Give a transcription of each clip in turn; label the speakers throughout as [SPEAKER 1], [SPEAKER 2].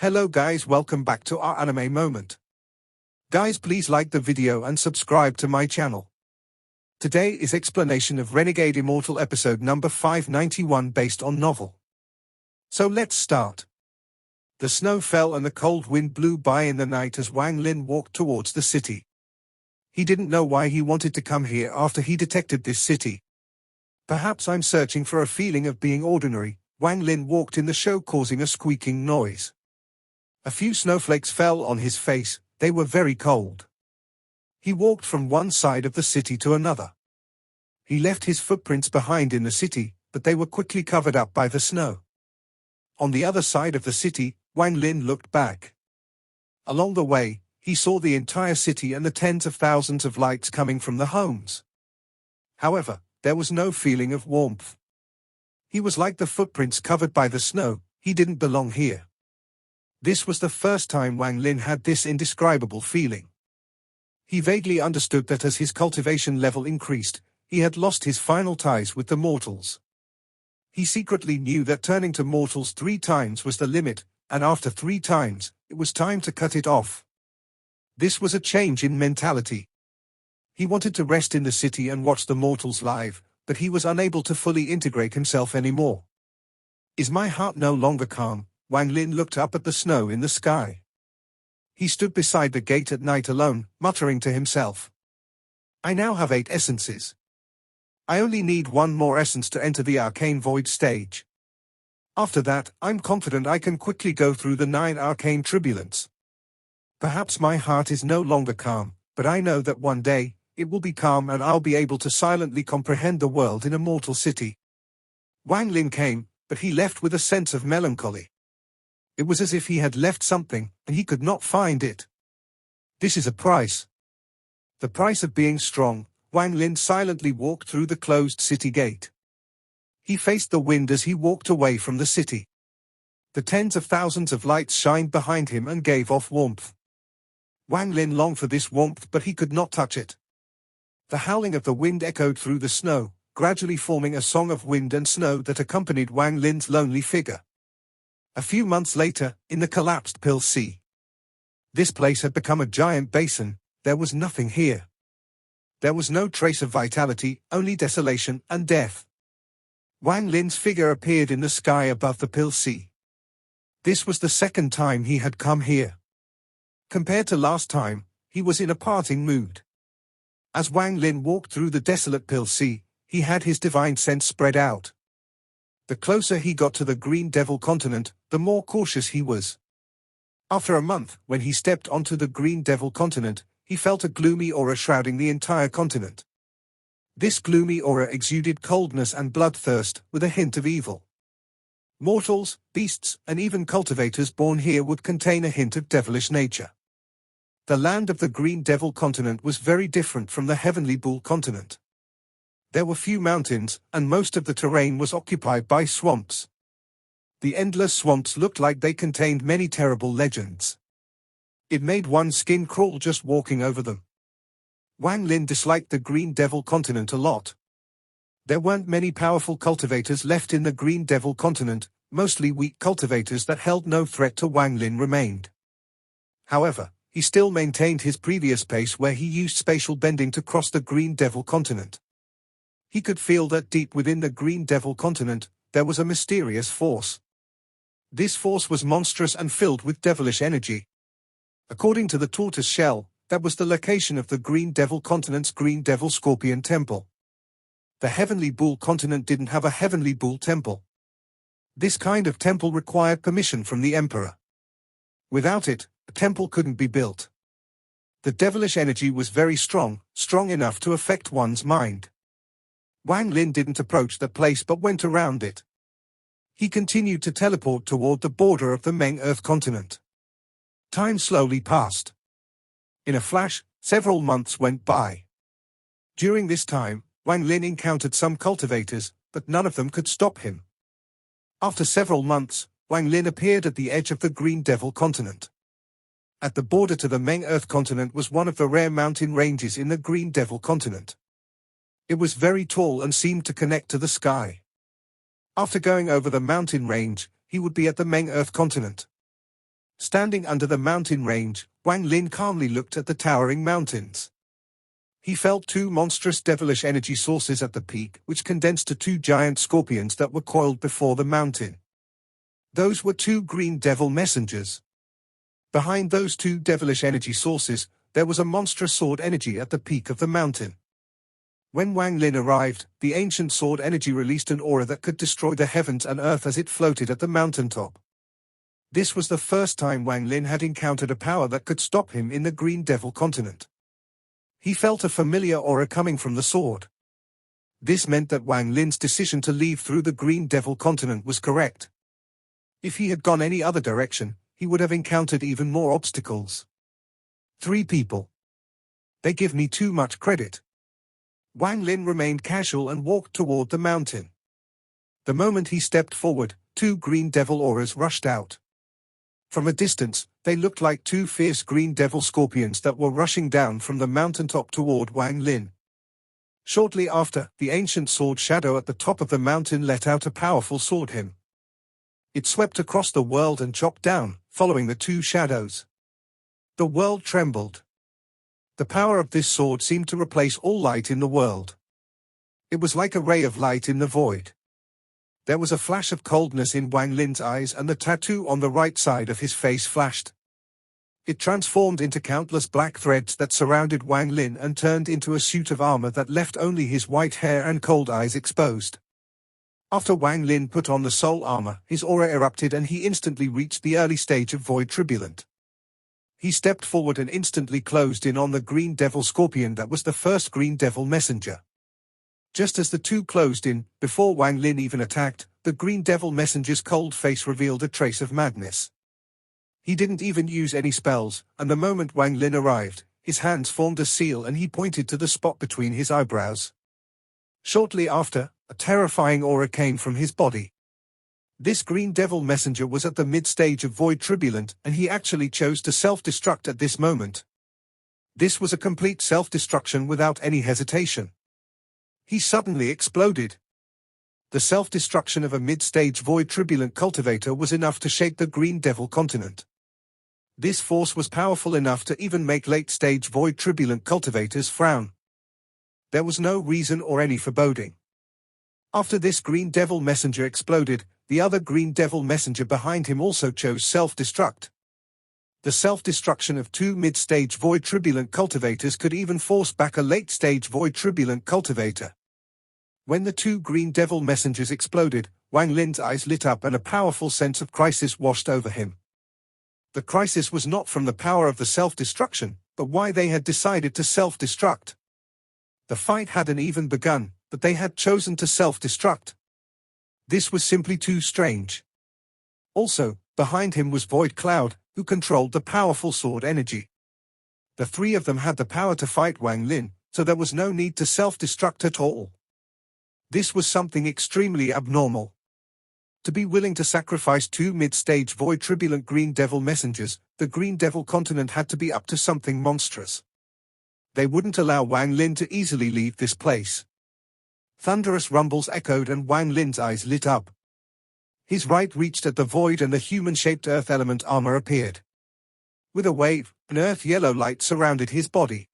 [SPEAKER 1] Hello guys, welcome back to our anime moment. Guys, please like the video and subscribe to my channel. Today is explanation of Renegade Immortal episode number 591 based on novel. So let's start. The snow fell and the cold wind blew by in the night as Wang Lin walked towards the city. He didn't know why he wanted to come here after he detected this city. Perhaps I'm searching for a feeling of being ordinary. Wang Lin walked in the show causing a squeaking noise. A few snowflakes fell on his face, they were very cold. He walked from one side of the city to another. He left his footprints behind in the city, but they were quickly covered up by the snow. On the other side of the city, Wang Lin looked back. Along the way, he saw the entire city and the tens of thousands of lights coming from the homes. However, there was no feeling of warmth. He was like the footprints covered by the snow, he didn't belong here. This was the first time Wang Lin had this indescribable feeling. He vaguely understood that as his cultivation level increased, he had lost his final ties with the mortals. He secretly knew that turning to mortals 3 times was the limit, and after 3 times, it was time to cut it off. This was a change in mentality. He wanted to rest in the city and watch the mortals live, but he was unable to fully integrate himself anymore. Is my heart no longer calm? Wang Lin looked up at the snow in the sky. He stood beside the gate at night alone, muttering to himself. I now have 8 essences. I only need 1 more essence to enter the arcane void stage. After that, I'm confident I can quickly go through the 9 arcane tribulants. Perhaps my heart is no longer calm, but I know that one day, it will be calm and I'll be able to silently comprehend the world in a mortal city. Wang Lin came, but he left with a sense of melancholy. It was as if he had left something, and he could not find it. This is a price. The price of being strong. Wang Lin silently walked through the closed city gate. He faced the wind as he walked away from the city. The tens of thousands of lights shined behind him and gave off warmth. Wang Lin longed for this warmth, but he could not touch it. The howling of the wind echoed through the snow, gradually forming a song of wind and snow that accompanied Wang Lin's lonely figure. A few months later, in the collapsed Pill Sea. This place had become a giant basin, there was nothing here. There was no trace of vitality, only desolation and death. Wang Lin's figure appeared in the sky above the Pill Sea. This was the second time he had come here. Compared to last time, he was in a parting mood. As Wang Lin walked through the desolate Pill Sea, he had his divine sense spread out. The closer he got to the Green Devil continent, the more cautious he was. After a month, when he stepped onto the Green Devil continent, he felt a gloomy aura shrouding the entire continent. This gloomy aura exuded coldness and bloodthirst, with a hint of evil. Mortals, beasts, and even cultivators born here would contain a hint of devilish nature. The land of the Green Devil continent was very different from the Heavenly Bull continent. There were few mountains, and most of the terrain was occupied by swamps. The endless swamps looked like they contained many terrible legends. It made one's skin crawl just walking over them. Wang Lin disliked the Green Devil continent a lot. There weren't many powerful cultivators left in the Green Devil continent, mostly weak cultivators that held no threat to Wang Lin remained. However, he still maintained his previous pace where he used spatial bending to cross the Green Devil continent. He could feel that deep within the Green Devil continent, there was a mysterious force. This force was monstrous and filled with devilish energy. According to the tortoise shell, that was the location of the Green Devil continent's Green Devil Scorpion Temple. The Heavenly Bull continent didn't have a Heavenly Bull temple. This kind of temple required permission from the Emperor. Without it, a temple couldn't be built. The devilish energy was very strong, strong enough to affect one's mind. Wang Lin didn't approach the place but went around it. He continued to teleport toward the border of the Mang Earth continent. Time slowly passed. In a flash, several months went by. During this time, Wang Lin encountered some cultivators, but none of them could stop him. After several months, Wang Lin appeared at the edge of the Green Devil continent. At the border to the Mang Earth continent was one of the rare mountain ranges in the Green Devil continent. It was very tall and seemed to connect to the sky. After going over the mountain range, he would be at the Mang Earth continent. Standing under the mountain range, Wang Lin calmly looked at the towering mountains. He felt two monstrous devilish energy sources at the peak, which condensed to two giant scorpions that were coiled before the mountain. Those were two green devil messengers. Behind those two devilish energy sources, there was a monstrous sword energy at the peak of the mountain. When Wang Lin arrived, the ancient sword energy released an aura that could destroy the heavens and earth as it floated at the mountaintop. This was the first time Wang Lin had encountered a power that could stop him in the Green Devil continent. He felt a familiar aura coming from the sword. This meant that Wang Lin's decision to leave through the Green Devil continent was correct. If he had gone any other direction, he would have encountered even more obstacles. 3 people. They give me too much credit. Wang Lin remained casual and walked toward the mountain. The moment he stepped forward, 2 green devil auras rushed out. From a distance, they looked like 2 fierce green devil scorpions that were rushing down from the mountaintop toward Wang Lin. Shortly after, the ancient sword shadow at the top of the mountain let out a powerful sword hymn. It swept across the world and chopped down, following the 2 shadows. The world trembled. The power of this sword seemed to replace all light in the world. It was like a ray of light in the void. There was a flash of coldness in Wang Lin's eyes, and the tattoo on the right side of his face flashed. It transformed into countless black threads that surrounded Wang Lin and turned into a suit of armor that left only his white hair and cold eyes exposed. After Wang Lin put on the soul armor, his aura erupted and he instantly reached the early stage of Void Turbulent. He stepped forward and instantly closed in on the Green Devil Scorpion that was the first Green Devil Messenger. Just as the 2 closed in, before Wang Lin even attacked, the Green Devil Messenger's cold face revealed a trace of madness. He didn't even use any spells, and the moment Wang Lin arrived, his hands formed a seal and he pointed to the spot between his eyebrows. Shortly after, a terrifying aura came from his body. This Green Devil Messenger was at the mid-stage of Void Turbulent, and he actually chose to self-destruct at this moment. This was a complete self-destruction without any hesitation. He suddenly exploded. The self-destruction of a mid-stage Void Turbulent cultivator was enough to shake the Green Devil continent. This force was powerful enough to even make late-stage Void Turbulent cultivators frown. There was no reason or any foreboding. After this Green Devil Messenger exploded, the other Green Devil Messenger behind him also chose self-destruct. The self-destruction of 2 mid-stage Void Turbulent cultivators could even force back a late-stage Void Turbulent cultivator. When the 2 Green Devil Messengers exploded, Wang Lin's eyes lit up and a powerful sense of crisis washed over him. The crisis was not from the power of the self-destruction, but why they had decided to self-destruct. The fight hadn't even begun, but they had chosen to self-destruct. This was simply too strange. Also, behind him was Void Cloud, who controlled the powerful sword energy. The 3 of them had the power to fight Wang Lin, so there was no need to self-destruct at all. This was something extremely abnormal. To be willing to sacrifice 2 mid-stage Void Turbulent Green Devil Messengers, the Green Devil continent had to be up to something monstrous. They wouldn't allow Wang Lin to easily leave this place. Thunderous rumbles echoed and Wang Lin's eyes lit up. His right reached at the void and the human-shaped earth element armor appeared. With a wave, an earth-yellow light surrounded his body.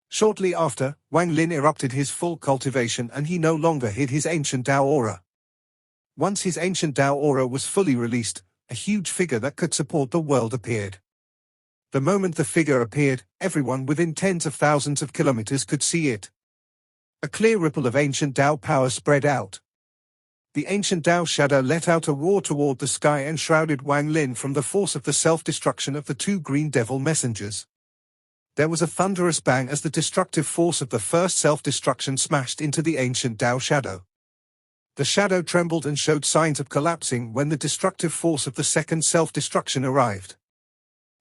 [SPEAKER 1] Shortly after, Wang Lin erupted his full cultivation and he no longer hid his ancient Dao aura. Once his ancient Dao aura was fully released, a huge figure that could support the world appeared. The moment the figure appeared, everyone within tens of thousands of kilometers could see it. A clear ripple of ancient Dao power spread out. The ancient Dao shadow let out a roar toward the sky and shrouded Wang Lin from the force of the self-destruction of the 2 Green Devil Messengers. There was a thunderous bang as the destructive force of the first self-destruction smashed into the ancient Dao shadow. The shadow trembled and showed signs of collapsing when the destructive force of the second self-destruction arrived.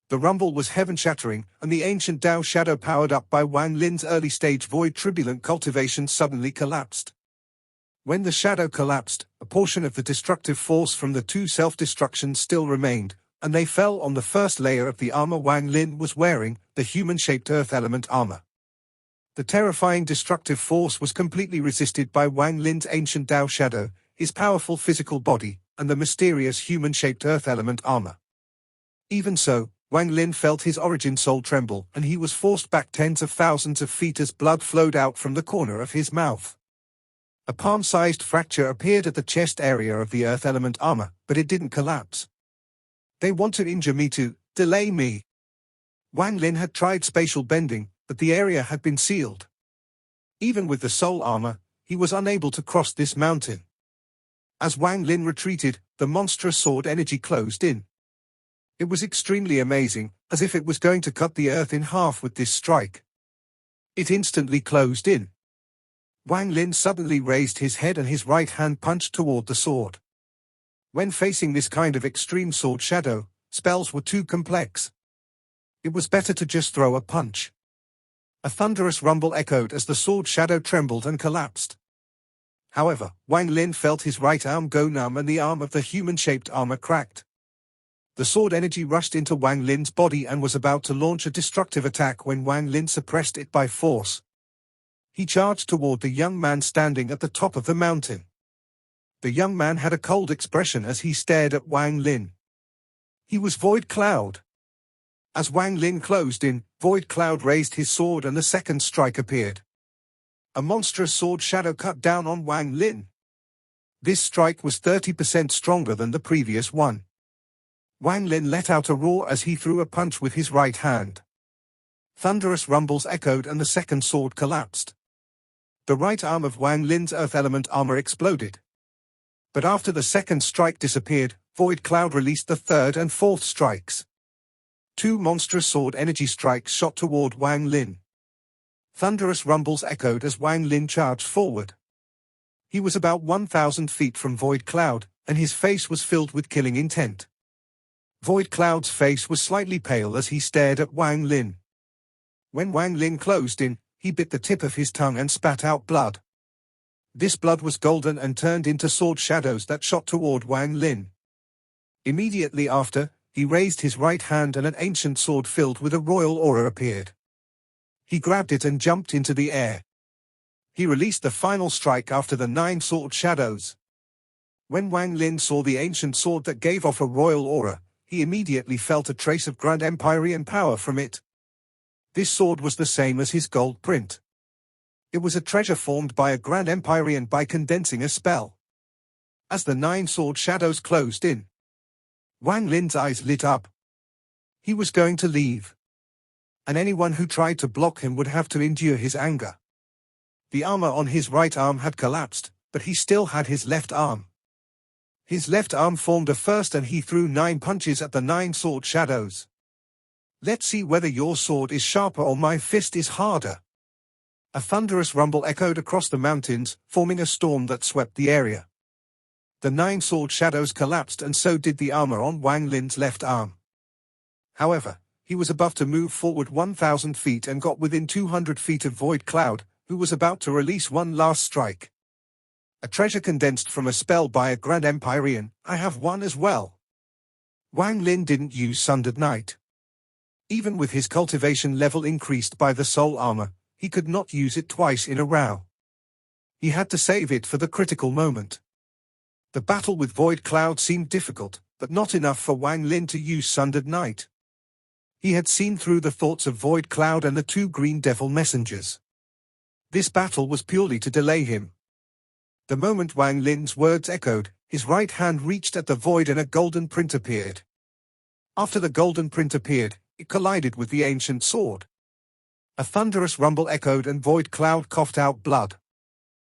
[SPEAKER 1] The rumble was heaven-shattering, and the ancient Dao shadow powered up by Wang Lin's early-stage Void Turbulent cultivation suddenly collapsed. When the shadow collapsed, a portion of the destructive force from the 2 self-destructions still remained, and they fell on the first layer of the armor Wang Lin was wearing, the human-shaped earth element armor. The terrifying destructive force was completely resisted by Wang Lin's ancient Dao shadow, his powerful physical body, and the mysterious human-shaped earth element armor. Even so, Wang Lin felt his origin soul tremble and he was forced back tens of thousands of feet as blood flowed out from the corner of his mouth. A palm-sized fracture appeared at the chest area of the earth element armor, but it didn't collapse. They want to injure me to delay me. Wang Lin had tried spatial bending, but the area had been sealed. Even with the soul armor, he was unable to cross this mountain. As Wang Lin retreated, the monstrous sword energy closed in. It was extremely amazing, as if it was going to cut the earth in half with this strike. It instantly closed in. Wang Lin suddenly raised his head and his right hand punched toward the sword. When facing this kind of extreme sword shadow, spells were too complex. It was better to just throw a punch. A thunderous rumble echoed as the sword shadow trembled and collapsed. However, Wang Lin felt his right arm go numb and the arm of the human-shaped armor cracked. The sword energy rushed into Wang Lin's body and was about to launch a destructive attack when Wang Lin suppressed it by force. He charged toward the young man standing at the top of the mountain. The young man had a cold expression as he stared at Wang Lin. He was Void Cloud. As Wang Lin closed in, Void Cloud raised his sword and the second strike appeared. A monstrous sword shadow cut down on Wang Lin. This strike was 30% stronger than the previous one. Wang Lin let out a roar as he threw a punch with his right hand. Thunderous rumbles echoed and the second sword collapsed. The right arm of Wang Lin's earth element armor exploded. But after the second strike disappeared, Void Cloud released the third and fourth strikes. Two monstrous sword energy strikes shot toward Wang Lin. Thunderous rumbles echoed as Wang Lin charged forward. He was about 1,000 feet from Void Cloud, and his face was filled with killing intent. Void Cloud's face was slightly pale as he stared at Wang Lin. When Wang Lin closed in, he bit the tip of his tongue and spat out blood. This blood was golden and turned into sword shadows that shot toward Wang Lin. Immediately after, he raised his right hand and an ancient sword filled with a royal aura appeared. He grabbed it and jumped into the air. He released the final strike after the 9 sword shadows. When Wang Lin saw the ancient sword that gave off a royal aura, he immediately felt a trace of Grand Empyrean power from it. This sword was the same as his gold print. It was a treasure formed by a Grand Empyrean by condensing a spell. As the 9 sword shadows closed in, Wang Lin's eyes lit up. He was going to leave. And anyone who tried to block him would have to endure his anger. The armor on his right arm had collapsed, but he still had his left arm. His left arm formed a first and he threw 9 punches at the 9 sword shadows. Let's see whether your sword is sharper or my fist is harder. A thunderous rumble echoed across the mountains, forming a storm that swept the area. The 9 sword shadows collapsed and so did the armor on Wang Lin's left arm. However, he was about to move forward 1,000 feet and got within 200 feet of Void Cloud, who was about to release one last strike. A treasure condensed from a spell by a Grand Empyrean, I have one as well. Wang Lin didn't use Sundered Night. Even with his cultivation level increased by the soul armor, he could not use it twice in a row. He had to save it for the critical moment. The battle with Void Cloud seemed difficult, but not enough for Wang Lin to use Sundered Night. He had seen through the thoughts of Void Cloud and the 2 green devil messengers. This battle was purely to delay him. The moment Wang Lin's words echoed, his right hand reached at the void and a golden print appeared. After the golden print appeared, it collided with the ancient sword. A thunderous rumble echoed and Void Cloud coughed out blood.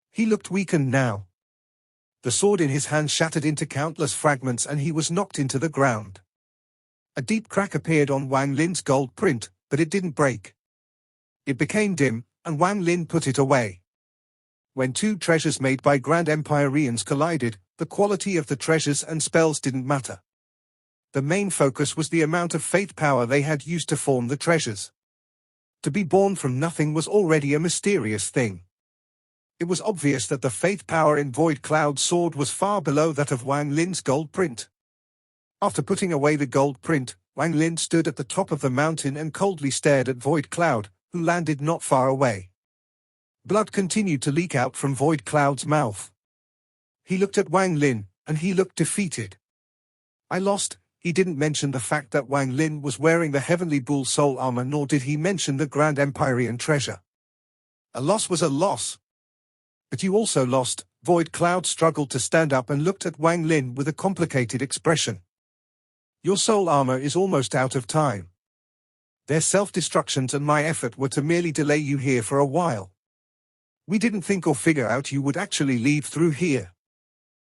[SPEAKER 1] He looked weakened now. The sword in his hand shattered into countless fragments and he was knocked into the ground. A deep crack appeared on Wang Lin's gold print, but it didn't break. It became dim, and Wang Lin put it away. When 2 treasures made by Grand Empyreans collided, the quality of the treasures and spells didn't matter. The main focus was the amount of faith power they had used to form the treasures. To be born from nothing was already a mysterious thing. It was obvious that the faith power in Void Cloud's sword was far below that of Wang Lin's gold print. After putting away the gold print, Wang Lin stood at the top of the mountain and coldly stared at Void Cloud, who landed not far away. Blood continued to leak out from Void Cloud's mouth. He looked at Wang Lin, and he looked defeated. I lost, He didn't mention the fact that Wang Lin was wearing the Heavenly Bull soul armor, nor did he mention the Grand Empyrean treasure. A loss was a loss. But you also lost. Void Cloud struggled to stand up and looked at Wang Lin with a complicated expression. Your soul armor is almost out of time. Their self-destructions and my effort were to merely delay you here for a while. We didn't think or figure out you would actually leave through here.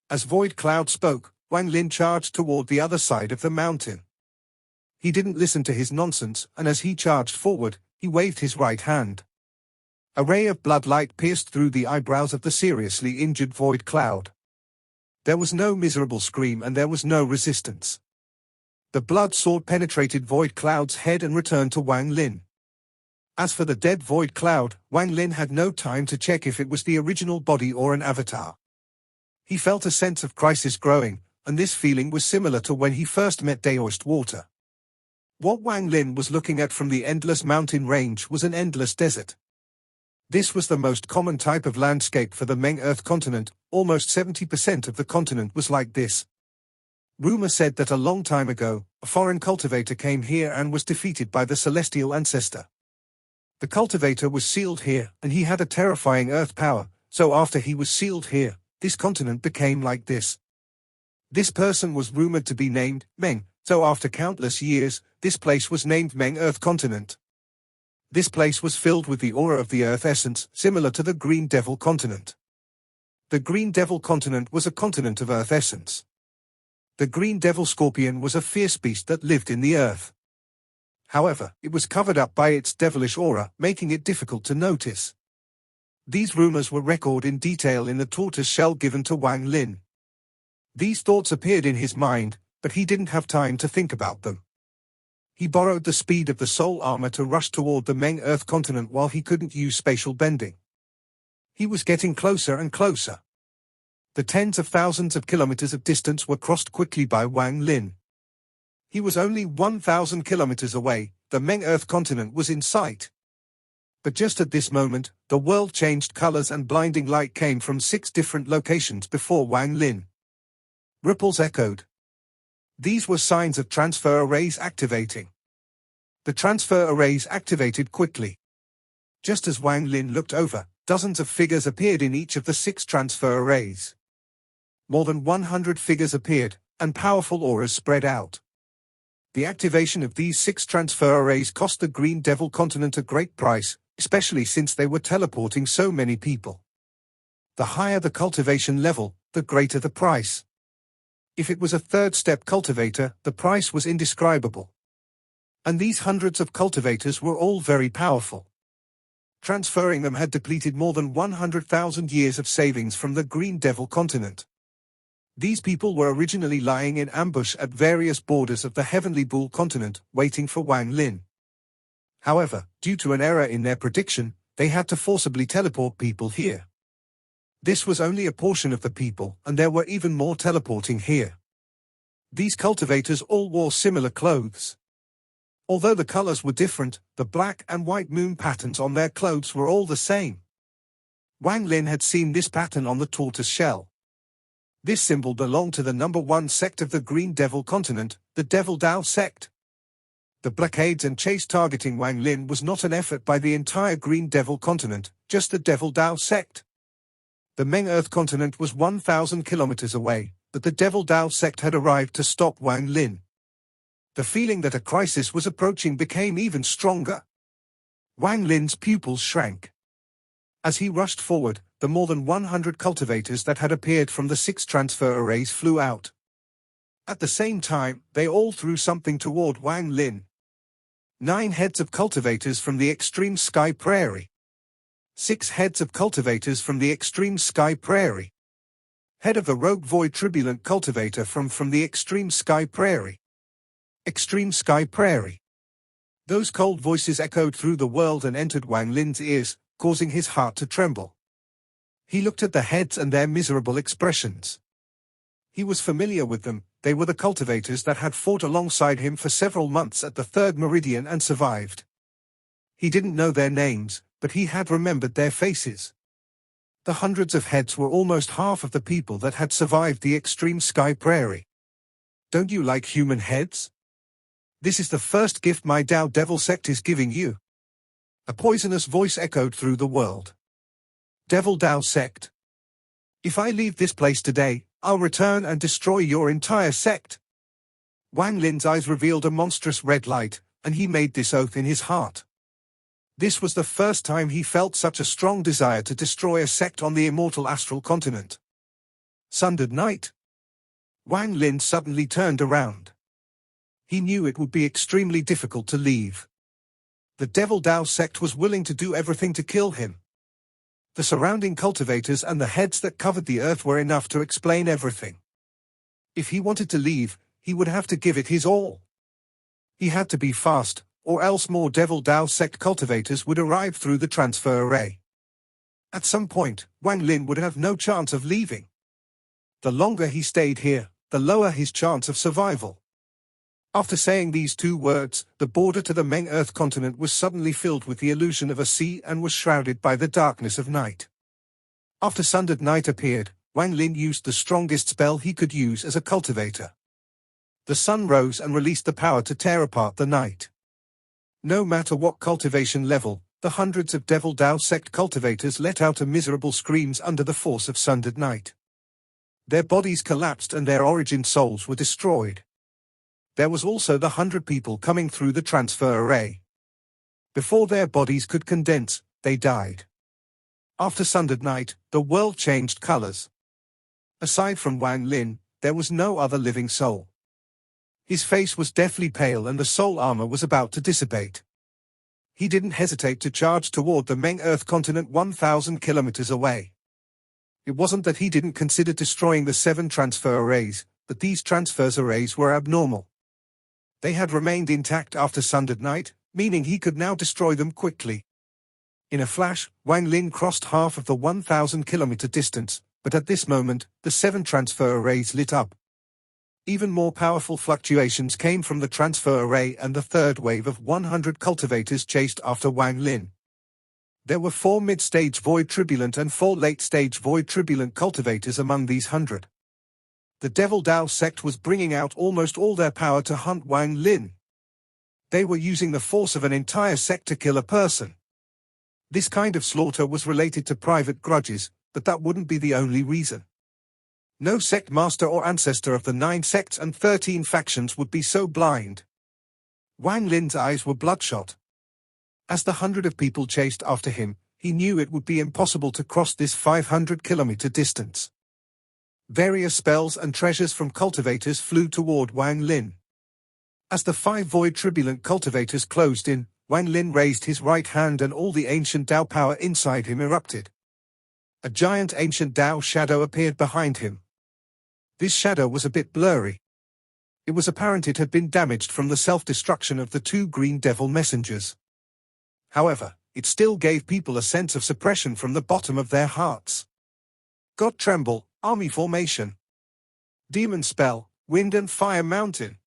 [SPEAKER 1] As Void Cloud spoke, Wang Lin charged toward the other side of the mountain. He didn't listen to his nonsense, and as he charged forward, he waved his right hand. A ray of blood light pierced through the eyebrows of the seriously injured Void Cloud. There was no miserable scream and there was no resistance. The blood sword penetrated Void Cloud's head and returned to Wang Lin. As for the dead Void Cloud, Wang Lin had no time to check if it was the original body or an avatar. He felt a sense of crisis growing, and this feeling was similar to when he first met Daoist Water. What Wang Lin was looking at from the endless mountain range was an endless desert. This was the most common type of landscape for the Mang Earth continent. Almost 70% of the continent was like this. Rumor said that a long time ago, a foreign cultivator came here and was defeated by the celestial ancestor. The cultivator was sealed here, and he had a terrifying earth power, so after he was sealed here, this continent became like this. This person was rumored to be named Mang, so after countless years, this place was named Mang Earth Continent. This place was filled with the aura of the Earth essence, similar to the Green Devil continent. The Green Devil continent was a continent of Earth essence. The Green Devil Scorpion was a fierce beast that lived in the Earth. However, it was covered up by its devilish aura, making it difficult to notice. These rumors were recorded in detail in the tortoise shell given to Wang Lin. These thoughts appeared in his mind, but he didn't have time to think about them. He borrowed the speed of the soul armor to rush toward the Mang Earth continent while he couldn't use spatial bending. He was getting closer and closer. The tens of thousands of kilometers of distance were crossed quickly by Wang Lin. He was only 1,000 kilometers away. The Mang Earth continent was in sight. But just at this moment, the world changed colors and blinding light came from 6 different locations before Wang Lin. Ripples echoed. These were signs of transfer arrays activating. The transfer arrays activated quickly. Just as Wang Lin looked over, dozens of figures appeared in each of the 6 transfer arrays. More than 100 figures appeared, and powerful auras spread out. The activation of these 6 transfer arrays cost the Green Devil continent a great price, especially since they were teleporting so many people. The higher the cultivation level, the greater the price. If it was a third-step cultivator, the price was indescribable. And these hundreds of cultivators were all very powerful. Transferring them had depleted more than 100,000 years of savings from the Green Devil continent. These people were originally lying in ambush at various borders of the Heavenly Bull continent, waiting for Wang Lin. However, due to an error in their prediction, they had to forcibly teleport people here. This was only a portion of the people, and there were even more teleporting here. These cultivators all wore similar clothes. Although the colors were different, the black and white moon patterns on their clothes were all the same. Wang Lin had seen this pattern on the tortoise shell. This symbol belonged to the #1 sect of the Green Devil continent, the Devil Dao sect. The blockades and chase targeting Wang Lin was not an effort by the entire Green Devil continent, just the Devil Dao sect. The Mang Earth continent was 1,000 kilometers away, but the Devil Dao sect had arrived to stop Wang Lin. The feeling that a crisis was approaching became even stronger. Wang Lin's pupils shrank. As he rushed forward, the more than 100 cultivators that had appeared from the 6 transfer arrays flew out. At the same time, they all threw something toward Wang Lin. 9 heads of cultivators from the extreme sky prairie. 6 heads of cultivators from the extreme sky prairie. Head of the rogue void turbulent cultivator from the extreme sky prairie. Extreme sky prairie. Those cold voices echoed through the world and entered Wang Lin's ears, causing his heart to tremble. He looked at the heads and their miserable expressions. He was familiar with them. They were the cultivators that had fought alongside him for several months at the 3rd meridian and survived. He didn't know their names, but he had remembered their faces. The hundreds of heads were almost half of the people that had survived the extreme sky prairie. Don't you like human heads? This is the first gift my Dao Devil sect is giving you. A poisonous voice echoed through the world. Devil Dao sect. If I leave this place today, I'll return and destroy your entire sect. Wang Lin's eyes revealed a monstrous red light, and he made this oath in his heart. This was the first time he felt such a strong desire to destroy a sect on the immortal astral continent. Sundered Night. Wang Lin suddenly turned around. He knew it would be extremely difficult to leave. The Devil Dao sect was willing to do everything to kill him. The surrounding cultivators and the heads that covered the earth were enough to explain everything. If he wanted to leave, he would have to give it his all. He had to be fast, or else more Devil Dao sect cultivators would arrive through the transfer array. At some point, Wang Lin would have no chance of leaving. The longer he stayed here, the lower his chance of survival. After saying these two words, the border to the Mang Earth continent was suddenly filled with the illusion of a sea and was shrouded by the darkness of night. After Sundered Night appeared, Wang Lin used the strongest spell he could use as a cultivator. The sun rose and released the power to tear apart the night. No matter what cultivation level, the hundreds of Devil Dao sect cultivators let out miserable screams under the force of Sundered Night. Their bodies collapsed and their origin souls were destroyed. There was also the 100 people coming through the transfer array. Before their bodies could condense, they died. After Sundered Night, the world changed colors. Aside from Wang Lin, there was no other living soul. His face was deathly pale and the soul armor was about to dissipate. He didn't hesitate to charge toward the Mang Earth continent 1,000 kilometers away. It wasn't that he didn't consider destroying the 7 transfer arrays, but these transfer arrays were abnormal. They had remained intact after Sundered Night, meaning he could now destroy them quickly. In a flash, Wang Lin crossed half of the 1,000-kilometer distance, but at this moment, the 7 transfer arrays lit up. Even more powerful fluctuations came from the transfer array and the third wave of 100 cultivators chased after Wang Lin. There were 4 mid-stage void turbulent and 4 late-stage void turbulent cultivators among these 100. The Devil Dao sect was bringing out almost all their power to hunt Wang Lin. They were using the force of an entire sect to kill a person. This kind of slaughter was related to private grudges, but that wouldn't be the only reason. No sect master or ancestor of the 9 sects and 13 factions would be so blind. Wang Lin's eyes were bloodshot. As the 100 of people chased after him, he knew it would be impossible to cross this 500-kilometer distance. Various spells and treasures from cultivators flew toward Wang Lin. As the 5 void turbulent cultivators closed in, Wang Lin raised his right hand and all the ancient Dao power inside him erupted. A giant ancient Dao shadow appeared behind him. This shadow was a bit blurry. It was apparent it had been damaged from the self-destruction of the 2 green devil messengers. However, it still gave people a sense of suppression from the bottom of their hearts. God Tremble, Army Formation. Demon Spell, Wind and Fire Mountain.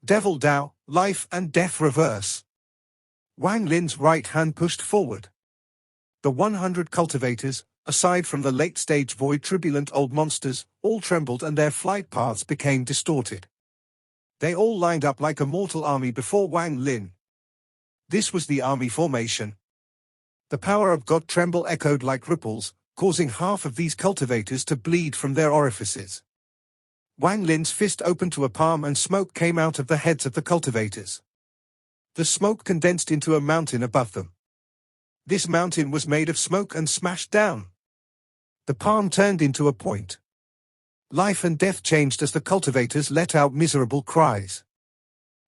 [SPEAKER 1] Devil Dao, Life and Death Reverse. Wang Lin's right hand pushed forward. The 100 cultivators, aside from the late-stage void turbulent old monsters, all trembled and their flight paths became distorted. They all lined up like a mortal army before Wang Lin. This was the army formation. The power of God Tremble echoed like ripples, causing half of these cultivators to bleed from their orifices. Wang Lin's fist opened to a palm and smoke came out of the heads of the cultivators. The smoke condensed into a mountain above them. This mountain was made of smoke and smashed down. The palm turned into a point. Life and death changed as the cultivators let out miserable cries.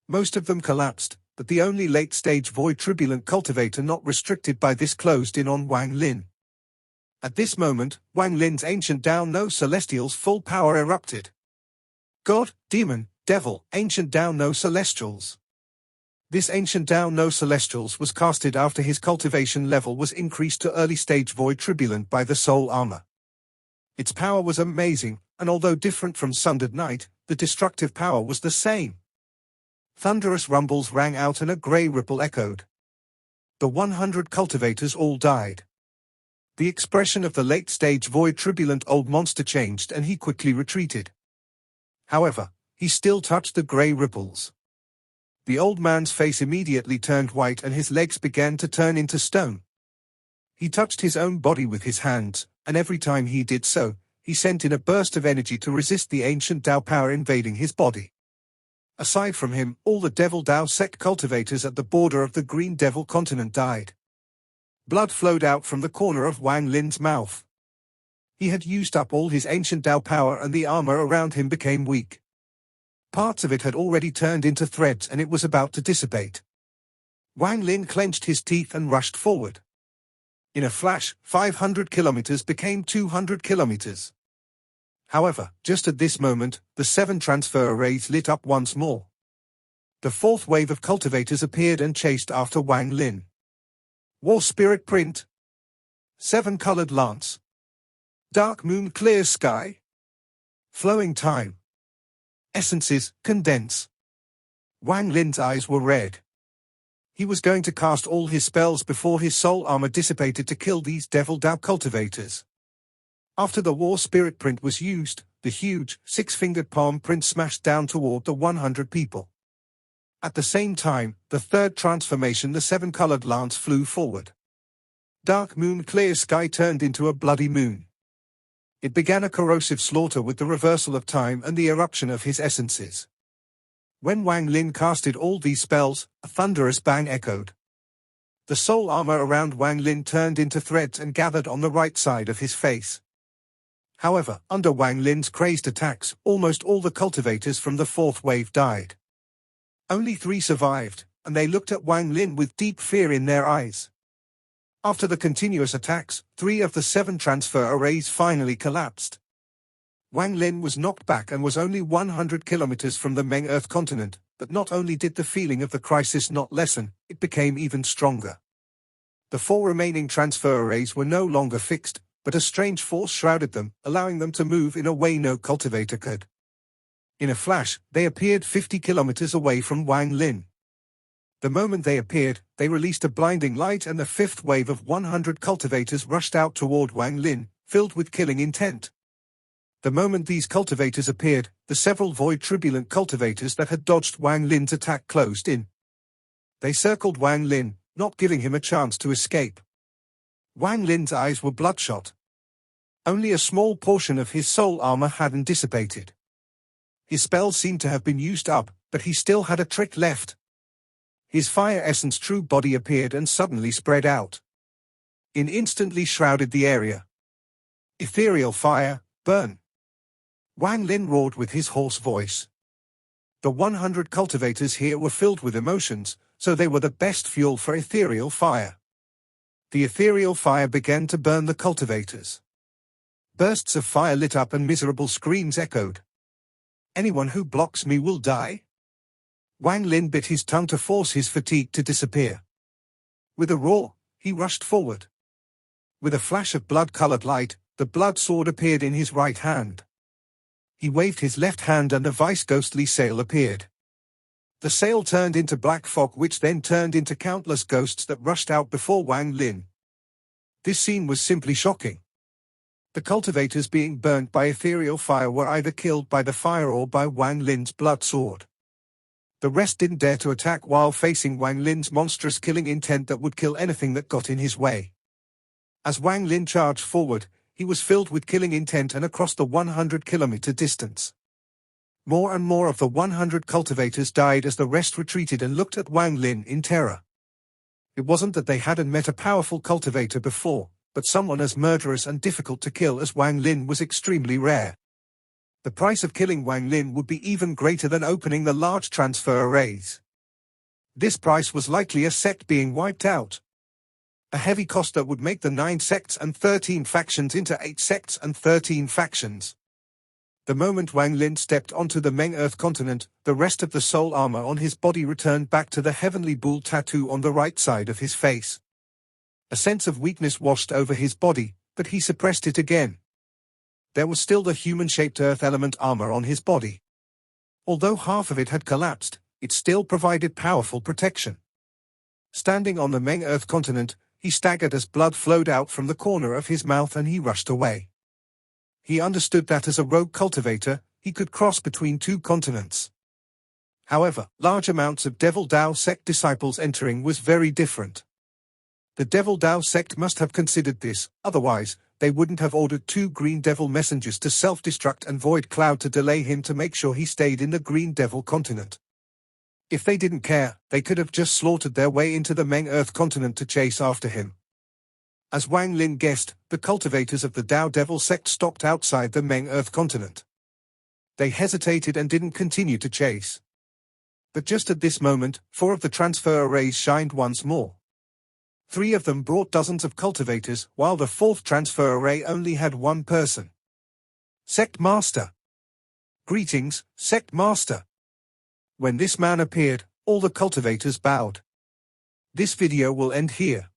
[SPEAKER 1] Most of them collapsed, but the only late-stage void turbulent cultivator not restricted by this closed in on Wang Lin. At this moment, Wang Lin's ancient Dao No Celestials full power erupted. God, Demon, Devil, Ancient Dao No Celestials. This ancient Dao No Celestials was casted after his cultivation level was increased to early-stage void turbulent by the soul armor. Its power was amazing, and although different from Sundered Night, the destructive power was the same. Thunderous rumbles rang out and a grey ripple echoed. The 100 cultivators all died. The expression of the late-stage void turbulent old monster changed and he quickly retreated. However, he still touched the grey ripples. The old man's face immediately turned white and his legs began to turn into stone. He touched his own body with his hands, and every time he did so, he sent in a burst of energy to resist the ancient Dao power invading his body. Aside from him, all the Devil Dao sect cultivators at the border of the Green Devil continent died. Blood flowed out from the corner of Wang Lin's mouth. He had used up all his ancient Dao power and the armor around him became weak. Parts of it had already turned into threads and it was about to dissipate. Wang Lin clenched his teeth and rushed forward. In a flash, 500 kilometers became 200 kilometers. However, just at this moment, the 7 transfer arrays lit up once more. The fourth wave of cultivators appeared and chased after Wang Lin. War Spirit Print. 7-colored lance. Dark moon, clear sky. Flowing time. Essences, condense. Wang Lin's eyes were red. He was going to cast all his spells before his soul armor dissipated to kill these Devil Dao cultivators. After the War Spirit Print was used, the huge, 6-fingered palm print smashed down toward the 100 people. At the same time, the third transformation, the 7-colored lance, flew forward. Dark moon, clear sky turned into a bloody moon. It began a corrosive slaughter with the reversal of time and the eruption of his essences. When Wang Lin casted all these spells, a thunderous bang echoed. The soul armor around Wang Lin turned into threads and gathered on the right side of his face. However, under Wang Lin's crazed attacks, almost all the cultivators from the fourth wave died. Only 3 survived, and they looked at Wang Lin with deep fear in their eyes. After the continuous attacks, 3 of the 7 transfer arrays finally collapsed. Wang Lin was knocked back and was only 100 kilometers from the Mang Earth continent, but not only did the feeling of the crisis not lessen, it became even stronger. The 4 remaining transfer arrays were no longer fixed, but a strange force shrouded them, allowing them to move in a way no cultivator could. In a flash, they appeared 50 kilometers away from Wang Lin. The moment they appeared, they released a blinding light and the 5th wave of 100 cultivators rushed out toward Wang Lin, filled with killing intent. The moment these cultivators appeared, the several void turbulent cultivators that had dodged Wang Lin's attack closed in. They circled Wang Lin, not giving him a chance to escape. Wang Lin's eyes were bloodshot. Only a small portion of his soul armor hadn't dissipated. His spells seemed to have been used up, but he still had a trick left. His fire essence true body appeared and suddenly spread out. It instantly shrouded the area. Ethereal fire, burn! Wang Lin roared with his hoarse voice. The 100 cultivators here were filled with emotions, so they were the best fuel for ethereal fire. The ethereal fire began to burn the cultivators. Bursts of fire lit up and miserable screams echoed. Anyone who blocks me will die. Wang Lin bit his tongue to force his fatigue to disappear. With a roar, he rushed forward. With a flash of blood-colored light, the blood sword appeared in his right hand. He waved his left hand and a vice-ghostly sail appeared. The sail turned into black fog which then turned into countless ghosts that rushed out before Wang Lin. This scene was simply shocking. The cultivators being burnt by ethereal fire were either killed by the fire or by Wang Lin's blood sword. The rest didn't dare to attack while facing Wang Lin's monstrous killing intent that would kill anything that got in his way. As Wang Lin charged forward, he was filled with killing intent and across the 100-kilometer distance. More and more of the 100 cultivators died as the rest retreated and looked at Wang Lin in terror. It wasn't that they hadn't met a powerful cultivator before, but someone as murderous and difficult to kill as Wang Lin was extremely rare. The price of killing Wang Lin would be even greater than opening the large transfer arrays. This price was likely a sect being wiped out. A heavy cost that would make the 9 sects and 13 factions into 8 sects and 13 factions. The moment Wang Lin stepped onto the Mang Earth continent, the rest of the soul armor on his body returned back to the heavenly bull tattoo on the right side of his face. A sense of weakness washed over his body, but he suppressed it again. There was still the human-shaped earth element armor on his body. Although half of it had collapsed, it still provided powerful protection. Standing on the Mang Earth continent, he staggered as blood flowed out from the corner of his mouth and he rushed away. He understood that as a rogue cultivator, he could cross between two continents. However, large amounts of Devil Dao sect disciples entering was very different. The Devil Dao sect must have considered this, otherwise, they wouldn't have ordered 2 Green Devil messengers to self-destruct and Void Cloud to delay him to make sure he stayed in the Green Devil continent. If they didn't care, they could have just slaughtered their way into the Meng Earth continent to chase after him. As Wang Lin guessed, the cultivators of the Dao Devil sect stopped outside the Meng Earth continent. They hesitated and didn't continue to chase. But just at this moment, 4 of the transfer arrays shined once more. 3 of them brought dozens of cultivators, while the 4th transfer array only had 1 person. Sect Master. Greetings, Sect Master. When this man appeared, all the cultivators bowed. This video will end here.